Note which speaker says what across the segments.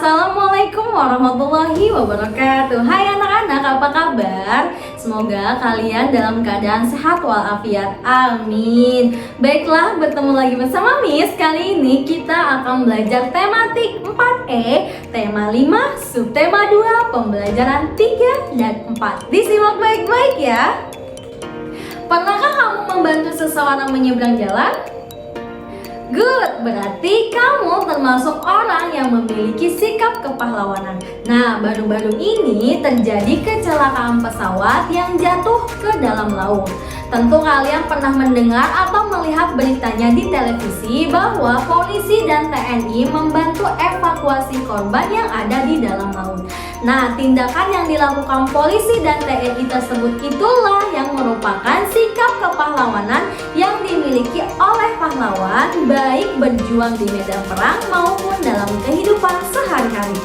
Speaker 1: Assalamualaikum warahmatullahi wabarakatuh. Hai anak-anak, apa kabar? Semoga kalian dalam keadaan sehat walafiat, amin. Baiklah, bertemu lagi bersama Miss. Kali ini kita akan belajar tematik 4E, tema 5, subtema 2, pembelajaran 3 dan 4. Disimak baik-baik ya. Pernahkah kamu membantu seseorang menyeberang jalan? Good, berarti kamu termasuk orang yang memiliki sikap kepahlawanan. Nah, baru-baru ini terjadi kecelakaan pesawat yang jatuh ke dalam laut. Tentu kalian pernah mendengar atau melihat beritanya di televisi bahwa polisi dan TNI membantu evakuasi korban yang ada di dalam laut. Nah, tindakan yang dilakukan polisi dan TNI tersebut itulah yang merupakan sikap kepahlawanan yang dimiliki oleh pahlawan, baik berjuang di medan perang maupun dalam kehidupan sehari-hari.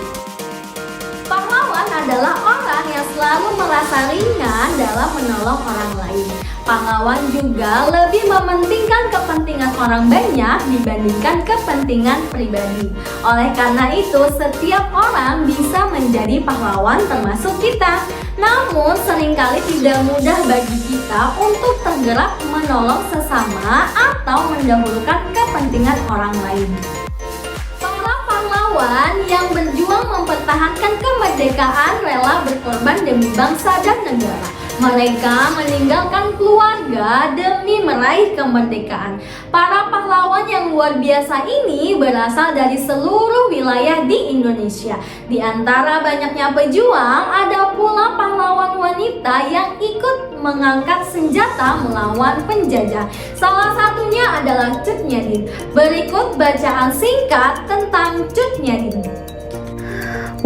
Speaker 1: Pahlawan adalah orang yang selalu merasa ringan dalam menolong orang lain. Pahlawan juga lebih mementingkan kepentingan orang banyak dibandingkan kepentingan pribadi. Oleh karena itu, setiap orang bisa menjadi pahlawan termasuk kita. Namun, seringkali tidak mudah bagi kita untuk tergerak menolong sesama atau mendahulukan kepentingan orang lain. Para pahlawan yang berjuang mempertahankan kemerdekaan rela berkorban demi bangsa dan negara. Mereka meninggalkan keluarga demi meraih kemerdekaan. Para pahlawan yang luar biasa ini berasal dari seluruh wilayah di Indonesia. Di antara banyaknya pejuang, ada pula pahlawan wanita yang ikut mengangkat senjata melawan penjajah. Salah satunya adalah Cut Nyadin. Berikut bacaan singkat tentang Cut Nyadin.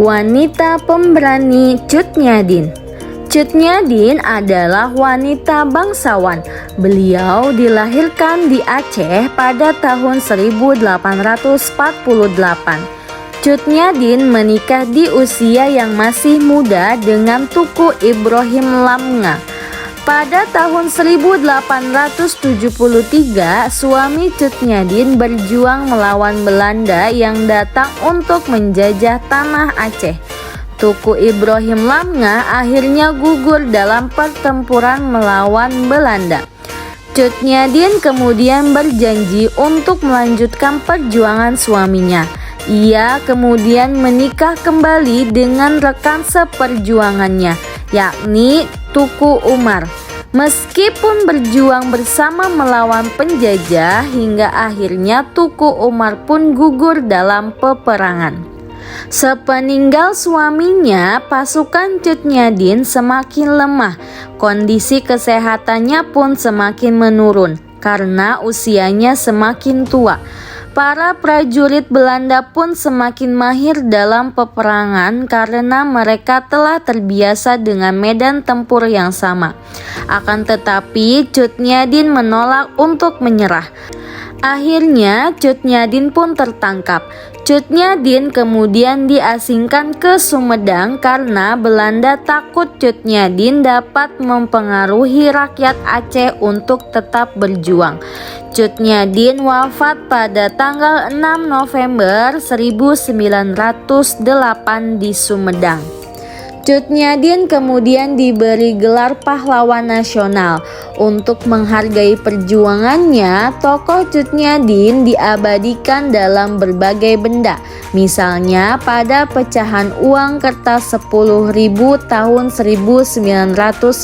Speaker 2: Wanita pemberani Cut Nyadin. Cut Nyadin adalah wanita bangsawan. Beliau dilahirkan di Aceh pada tahun 1848. Cut Nyadin menikah di usia yang masih muda dengan Tuku Ibrahim Lamnga. Pada tahun 1873, suami Cut Nyadin berjuang melawan Belanda yang datang untuk menjajah tanah Aceh. Tuku Ibrahim Lamnga akhirnya gugur dalam pertempuran melawan Belanda. Cut Nyadin kemudian berjanji untuk melanjutkan perjuangan suaminya. Ia kemudian menikah kembali dengan rekan seperjuangannya, yakni Tuku Umar. Meskipun berjuang bersama melawan penjajah, hingga akhirnya Tuku Umar pun gugur dalam peperangan. Sepeninggal suaminya, pasukan Cut Nyadin semakin lemah. Kondisi kesehatannya pun semakin menurun karena usianya semakin tua. Para prajurit Belanda pun semakin mahir dalam peperangan karena mereka telah terbiasa dengan medan tempur yang sama. Akan tetapi, Cut Nyadin menolak untuk menyerah. Akhirnya, Cut Nyadin pun tertangkap. Cut Nyadin kemudian diasingkan ke Sumedang karena Belanda takut Cut Nyadin dapat mempengaruhi rakyat Aceh untuk tetap berjuang. Cut Nyadin wafat pada tanggal 6 November 1908 di Sumedang. Cut Nyadin kemudian diberi gelar pahlawan nasional. Untuk menghargai perjuangannya, tokoh Cut Nyadin diabadikan dalam berbagai benda. Misalnya pada pecahan uang kertas 10.000 tahun 1998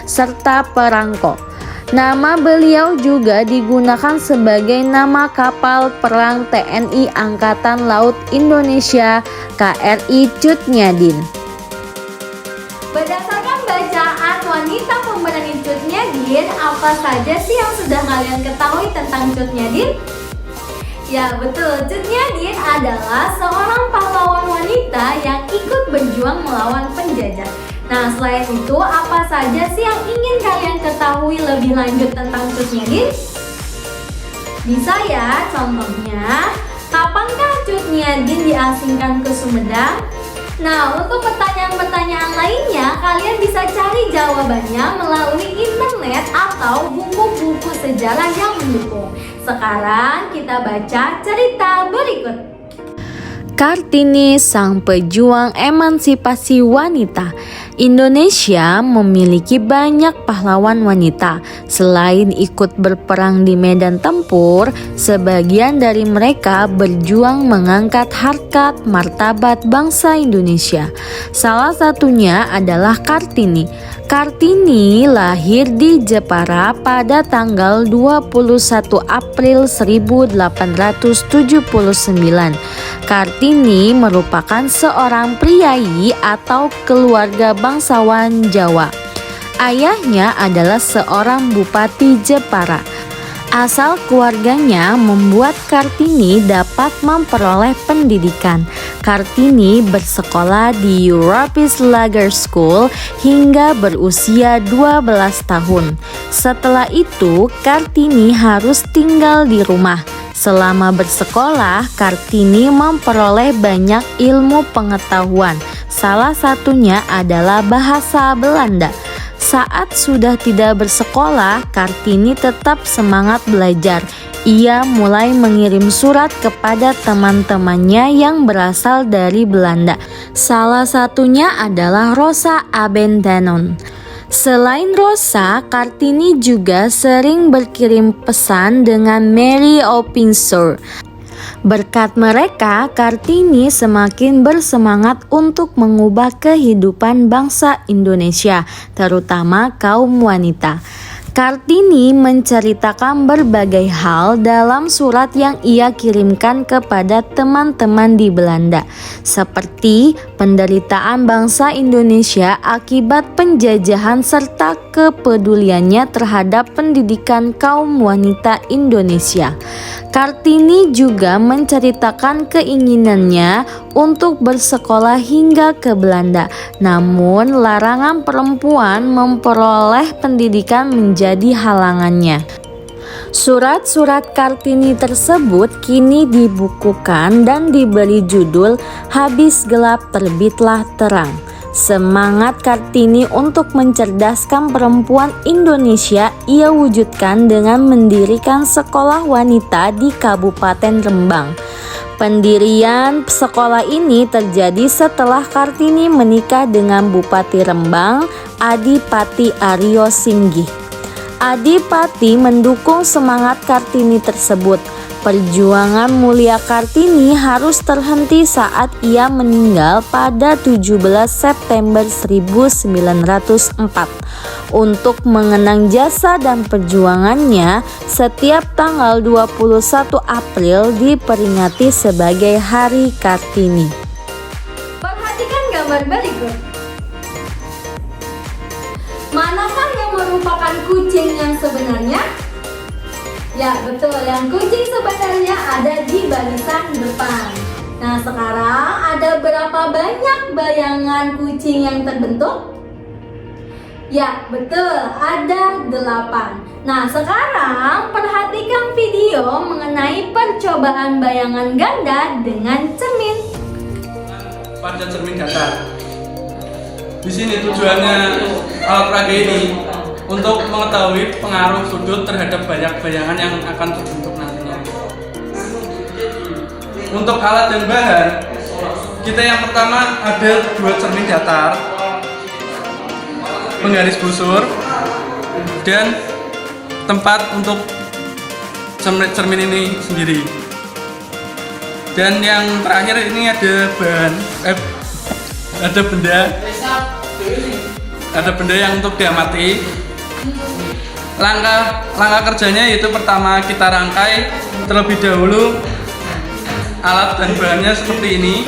Speaker 2: serta perangko. Nama beliau juga digunakan sebagai nama kapal perang TNI Angkatan Laut Indonesia KRI Cut Nyadin.
Speaker 1: Berdasarkan bacaan wanita pemberani Cut Nyadin, apa saja sih yang sudah kalian ketahui tentang Cut Nyadin? Ya betul, Cut Nyadin adalah seorang pahlawan wanita yang ikut berjuang melawan penjajah. Nah, selain itu, apa saja sih yang ingin kalian ketahui lebih lanjut tentang Cut Nyadin? Bisa ya, contohnya, kapankah Cut Nyadin diasingkan ke Sumedang? Nah, untuk pertanyaan-pertanyaan lainnya, kalian bisa cari jawabannya melalui internet atau buku-buku sejarah yang mendukung. Sekarang kita baca cerita berikut.
Speaker 2: Kartini, sang pejuang emansipasi wanita. Indonesia memiliki banyak pahlawan wanita. Selain ikut berperang di medan tempur, sebagian dari mereka berjuang mengangkat harkat martabat bangsa Indonesia. Salah satunya adalah Kartini. Kartini lahir di Jepara pada tanggal 21 April 1879. Kartini merupakan seorang priyayi atau keluarga bangsawan Jawa. Ayahnya adalah seorang bupati Jepara. Asal keluarganya membuat Kartini dapat memperoleh pendidikan. Kartini bersekolah di Europis Lager School hingga berusia 12 tahun. Setelah itu, Kartini harus tinggal di rumah. Selama bersekolah, Kartini memperoleh banyak ilmu pengetahuan. Salah satunya adalah bahasa Belanda. Saat sudah tidak bersekolah, Kartini tetap semangat belajar. Ia mulai mengirim surat kepada teman-temannya yang berasal dari Belanda. Salah satunya adalah Rosa Abendanon. Selain Rosa, Kartini juga sering berkirim pesan dengan Mary Opinson. Berkat mereka, Kartini semakin bersemangat untuk mengubah kehidupan bangsa Indonesia, terutama kaum wanita. Kartini menceritakan berbagai hal dalam surat yang ia kirimkan kepada teman-teman di Belanda, seperti penderitaan bangsa Indonesia akibat penjajahan serta kepeduliannya terhadap pendidikan kaum wanita Indonesia. Kartini juga menceritakan keinginannya untuk bersekolah hingga ke Belanda, namun larangan perempuan memperoleh pendidikan menjadi halangannya. Surat-surat Kartini tersebut kini dibukukan dan diberi judul "Habis Gelap Terbitlah Terang". Semangat Kartini untuk mencerdaskan perempuan Indonesia ia wujudkan dengan mendirikan sekolah wanita di Kabupaten Rembang. Pendirian sekolah ini terjadi setelah Kartini menikah dengan Bupati Rembang, Adipati Aryo Singgih. Adipati mendukung semangat Kartini tersebut. Perjuangan mulia Kartini harus terhenti saat ia meninggal pada 17 September 1904. Untuk mengenang jasa dan perjuangannya, setiap tanggal 21 April diperingati sebagai Hari Kartini.
Speaker 1: Perhatikan gambar berikut. Manakah yang merupakan kucing yang sebenarnya? Ya betul, yang kucing sebenarnya ada di barisan depan. Nah sekarang ada berapa banyak bayangan kucing yang terbentuk? Ya betul, ada 8. Nah sekarang perhatikan video mengenai percobaan bayangan ganda dengan cermin.
Speaker 3: Pada cermin ganda. Di sini tujuannya alat peraga ini untuk mengetahui pengaruh sudut terhadap banyak bayangan yang akan terbentuk nantinya. Untuk alat dan bahan, kita yang pertama ada 2 cermin datar, penggaris busur, dan tempat untuk cermin ini sendiri. Dan yang terakhir ini ada bahan, ada benda yang untuk diamati. Langkah kerjanya yaitu pertama kita rangkai terlebih dahulu alat dan bahannya seperti ini.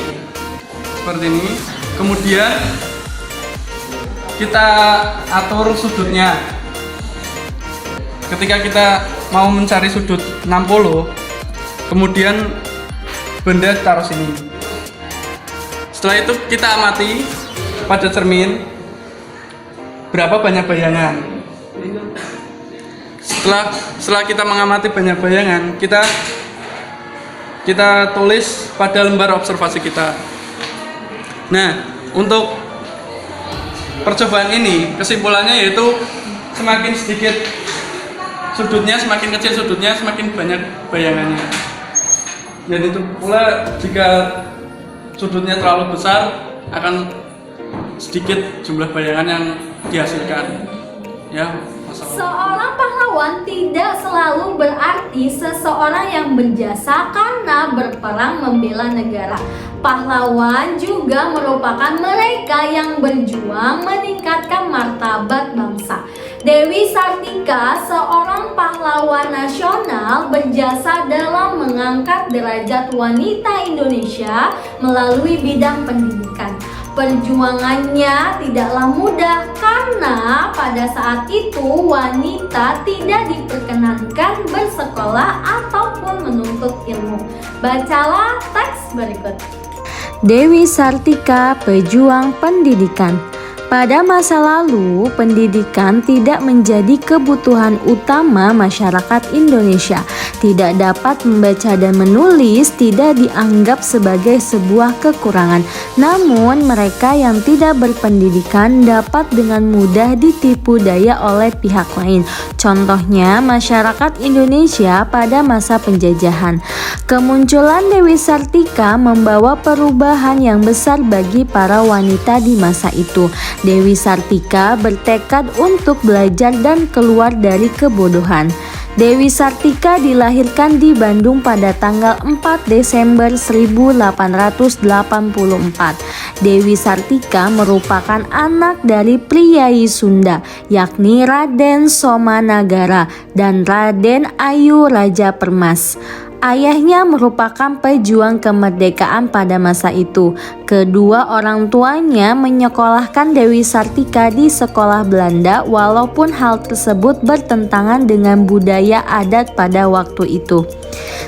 Speaker 3: Kemudian kita atur sudutnya. Ketika kita mau mencari sudut 60, kemudian benda taruh sini. Setelah itu kita amati pada cermin berapa banyak bayangan. Setelah kita mengamati banyak bayangan, kita tulis pada lembar observasi kita. Nah, untuk percobaan ini kesimpulannya yaitu semakin sedikit sudutnya, semakin kecil sudutnya, semakin banyak bayangannya. Dan itu pula jika sudutnya terlalu besar akan sedikit jumlah bayangan yang dihasilkan. Ya, masalah.
Speaker 1: Seorang pahlawan tidak selalu berarti seseorang yang berjasa karena berperang membela negara. Pahlawan juga merupakan mereka yang berjuang meningkatkan martabat bangsa. Dewi Sartika, seorang pahlawan nasional, berjasa dalam mengangkat derajat wanita Indonesia melalui bidang pendidikan. Perjuangannya tidaklah mudah karena pada saat itu wanita tidak diperkenankan bersekolah ataupun menuntut ilmu. Bacalah teks berikut.
Speaker 2: Dewi Sartika, pejuang pendidikan. Pada masa lalu, pendidikan tidak menjadi kebutuhan utama masyarakat Indonesia. Tidak dapat membaca dan menulis tidak dianggap sebagai sebuah kekurangan. Namun, mereka yang tidak berpendidikan dapat dengan mudah ditipu daya oleh pihak lain. Contohnya, masyarakat Indonesia pada masa penjajahan. Kemunculan Dewi Sartika membawa perubahan yang besar bagi para wanita di masa itu. Dewi Sartika bertekad untuk belajar dan keluar dari kebodohan. Dewi Sartika dilahirkan di Bandung pada tanggal 4 Desember 1884. Dewi Sartika merupakan anak dari priyayi Sunda, yakni Raden Somanagara dan Raden Ayu Raja Permas. Ayahnya merupakan pejuang kemerdekaan pada masa itu. Kedua orang tuanya menyekolahkan Dewi Sartika di sekolah Belanda walaupun hal tersebut bertentangan dengan budaya adat pada waktu itu.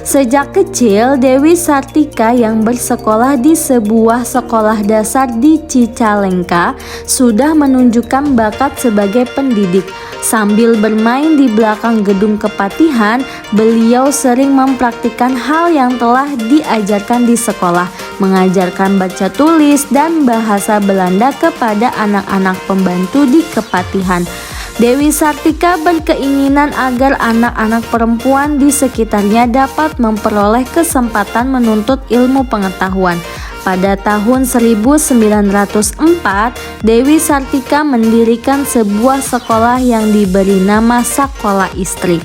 Speaker 2: Sejak kecil, Dewi Sartika yang bersekolah di sebuah sekolah dasar di Cicalengka sudah menunjukkan bakat sebagai pendidik. Sambil bermain di belakang gedung kepatihan, beliau sering mempraktikkan hal yang telah diajarkan di sekolah, mengajarkan baca tulis dan bahasa Belanda kepada anak-anak pembantu di kepatihan. Dewi Sartika berkeinginan agar anak-anak perempuan di sekitarnya dapat memperoleh kesempatan menuntut ilmu pengetahuan. Pada tahun 1904, Dewi Sartika mendirikan sebuah sekolah yang diberi nama Sakola Istri.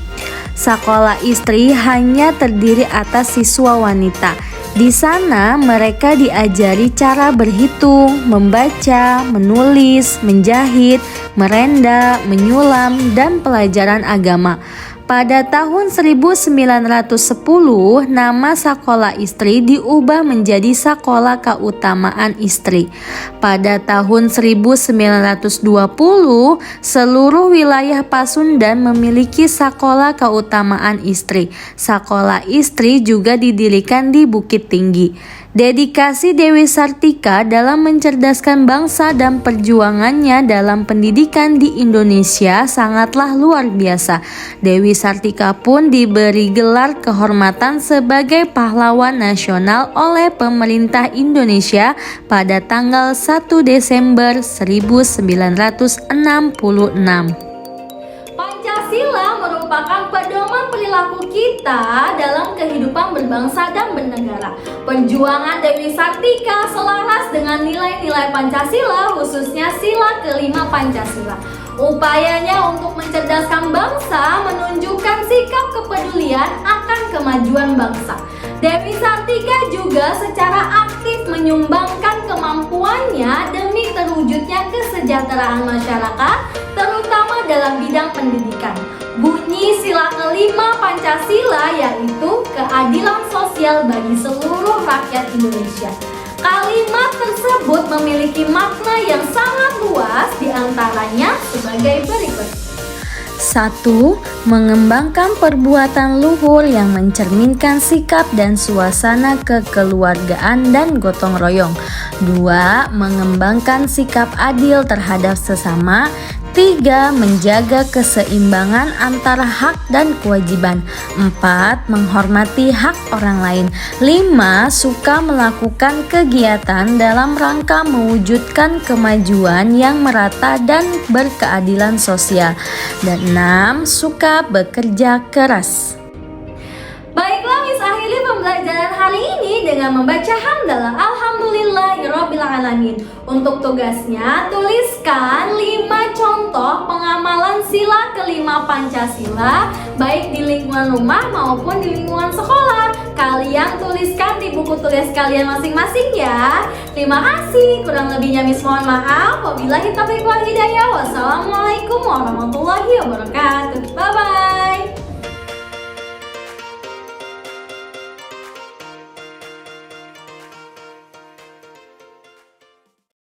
Speaker 2: Sakola Istri hanya terdiri atas siswa wanita. Di sana mereka diajari cara berhitung, membaca, menulis, menjahit, merenda, menyulam, dan pelajaran agama. Pada tahun 1910, nama Sakola Istri diubah menjadi Sakola Keutamaan Istri. Pada tahun 1920, seluruh wilayah Pasundan memiliki Sakola Keutamaan Istri. Sakola Istri juga didirikan di Bukit Tinggi. Dedikasi Dewi Sartika dalam mencerdaskan bangsa dan perjuangannya dalam pendidikan di Indonesia sangatlah luar biasa. Dewi Sartika pun diberi gelar kehormatan sebagai pahlawan nasional oleh pemerintah Indonesia pada tanggal 1 Desember 1966.
Speaker 1: Pancasila merupakan pedoman perilaku kita dalam kehidupan berbangsa dan bernegara. Perjuangan Dewi Sartika selaras dengan nilai-nilai Pancasila, khususnya sila kelima Pancasila. Upayanya untuk mencerdaskan bangsa menunjukkan sikap kepedulian akan kemajuan bangsa. Dewi Sartika juga secara aktif menyumbangkan kemampuannya demi terwujudnya kesejahteraan masyarakat, terutama dalam bidang pendidikan. Bunyi sila kelima Pancasila yaitu keadilan sosial bagi seluruh rakyat Indonesia. Kalimat tersebut memiliki makna yang sangat luas, diantaranya sebagai berikut.
Speaker 2: 1. Mengembangkan perbuatan luhur yang mencerminkan sikap dan suasana kekeluargaan dan gotong royong. 2. Mengembangkan sikap adil terhadap sesama. 3. Menjaga keseimbangan antara hak dan kewajiban. 4. Menghormati hak orang lain. 5. Suka melakukan kegiatan dalam rangka mewujudkan kemajuan yang merata dan berkeadilan sosial. Dan 6. Suka bekerja keras.
Speaker 1: Baiklah Miss, Akhiri pembelajaran hari ini dengan membaca hamdalah alhamdulillahirobbilalamin. Untuk tugasnya, tuliskan 5 contoh pengamalan sila kelima Pancasila, baik di lingkungan rumah maupun di lingkungan sekolah. Kalian tuliskan di buku tulis kalian masing-masing ya. Terima kasih. Kurang lebihnya Miss mohon maaf. Wabillahi taufiq wal hidayah. Wassalamualaikum warahmatullahi wabarakatuh. Bye bye.